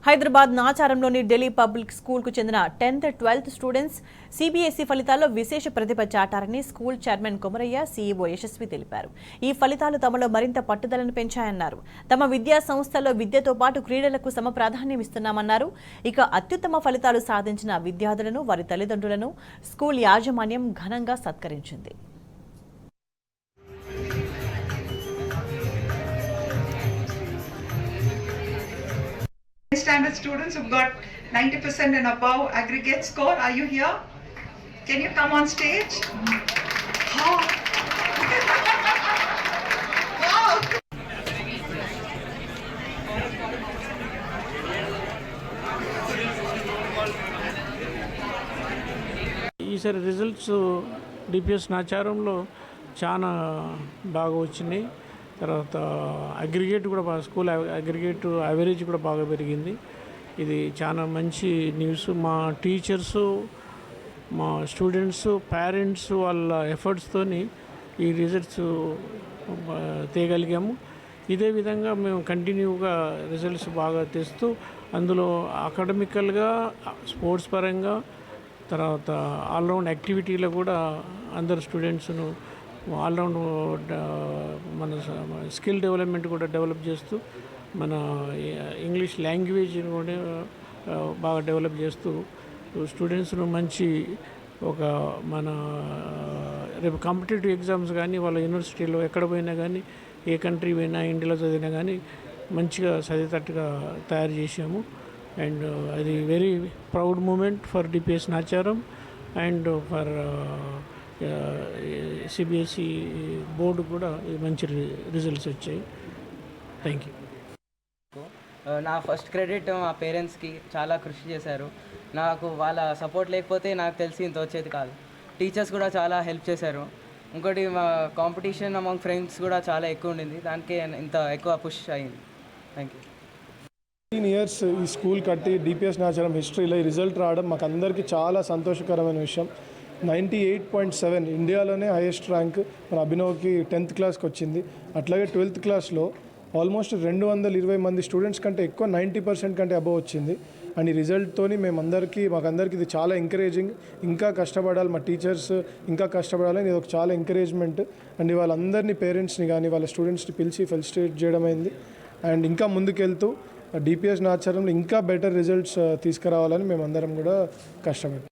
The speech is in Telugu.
హైదరాబాద్ నాచారంలోని ఢిల్లీ పబ్లిక్ స్కూల్కు చెందిన 10th, 12th స్టూడెంట్స్ సిబిఎస్ఈ ఫలితాల్లో విశేష ప్రతిభ చాటారని school chairman Komarayya, CEO Yashasvi తెలిపారు. ఈ ఫలితాలు తమలో మరింత పట్టుదలను పెంచాయన్నారు. తమ విద్యా సంస్థల్లో విద్యతో పాటు క్రీడలకు సమ ప్రాధాన్యం ఇస్తున్నామన్నారు. ఇక అత్యుత్తమ ఫలితాలు సాధించిన విద్యార్థులను, వారి తల్లిదండ్రులను స్కూల్ యాజమాన్యం ఘనంగా సత్కరించింది. Standard students who've got 90% and above aggregate score. Are you here? Can you come on stage? Oh. Wow. ఈసారి రిజల్ట్స్ డిపిఎస్ నాచారంలో చాలా బాగా వచ్చినాయి. తర్వాత అగ్రిగేట్ కూడా బాగా, స్కూల్ అగ్రిగేట్ యావరేజ్ కూడా బాగా పెరిగింది. ఇది చాలా మంచి న్యూస్. మా టీచర్సు, మా స్టూడెంట్స్, పేరెంట్స్ వాళ్ళ ఎఫర్ట్స్తోని ఈ రిజల్ట్స్ తేగలిగాము. ఇదే విధంగా మేము కంటిన్యూగా రిజల్ట్స్ బాగా తెస్తూ అందులో అకాడమికల్గా, స్పోర్ట్స్ పరంగా, తర్వాత ఆల్రౌండ్ యాక్టివిటీలో కూడా అందరు స్టూడెంట్స్ను ఆల్రౌండ్ మన స్కిల్ డెవలప్మెంట్ కూడా డెవలప్ చేస్తూ, మన ఇంగ్లీష్ లాంగ్వేజ్ని కూడా బాగా డెవలప్ చేస్తూ స్టూడెంట్స్ను మంచి ఒక మన రేపు కాంపిటేటివ్ ఎగ్జామ్స్ కానీ వాళ్ళ యూనివర్సిటీలో ఎక్కడ పోయినా కానీ, ఏ కంట్రీ పోయినా, ఇండియాలో చదివినా కానీ మంచిగా చదివేటట్టుగా తయారు చేసాము. అండ్ అది very proud moment for DPS Nacharam and for CBSE board కూడా మంచి రిజల్ట్స్ వచ్చాయి. Thank you. నా ఫస్ట్ క్రెడిట్ మా పేరెంట్స్కి. చాలా కృషి చేశారు. నాకు వాళ్ళ సపోర్ట్ లేకపోతే నాకు తెలిసి ఇంత వచ్చేది కాదు. టీచర్స్ కూడా చాలా హెల్ప్ చేశారు. ఇంకోటి మా కాంపిటీషన్ అమాంగ్ ఫ్రెండ్స్ కూడా చాలా ఎక్కువ ఉండింది. దానికే ఇంత ఎక్కువ పుష్ అయింది. Thank you. 15 years ఈ స్కూల్ కట్టి డిపిఎస్ నాచారం హిస్టరీలో ఈ రిజల్ట్ రావడం మాకు అందరికీ చాలా సంతోషకరమైన విషయం. 98.7 ఇండియాలోనే హైయెస్ట్ ర్యాంక్ మన అభినవ్కి 10th క్లాస్కి వచ్చింది. అట్లాగే 12th క్లాస్లో ఆల్మోస్ట్ 220 మంది స్టూడెంట్స్ కంటే ఎక్కువ 90% కంటే అబవ్ వచ్చింది. అండ్ ఈ రిజల్ట్తోని మాకందరికీ ఇది చాలా ఎంకరేజింగ్. ఇంకా కష్టపడాలి, మా టీచర్స్ ఇంకా కష్టపడాలని ఇది ఒక చాలా ఎంకరేజ్మెంట్. అండ్ వాళ్ళందరినీ, పేరెంట్స్ని కానీ వాళ్ళ స్టూడెంట్స్ని పిలిచి ఫెలిసిటేట్ చేయడం అయింది. అండ్ ఇంకా ముందుకెళ్తూ డిపిఎస్ నాచారంలో ఇంకా బెటర్ రిజల్ట్స్ తీసుకురావాలని మేమందరం కూడా కష్టపడతాం.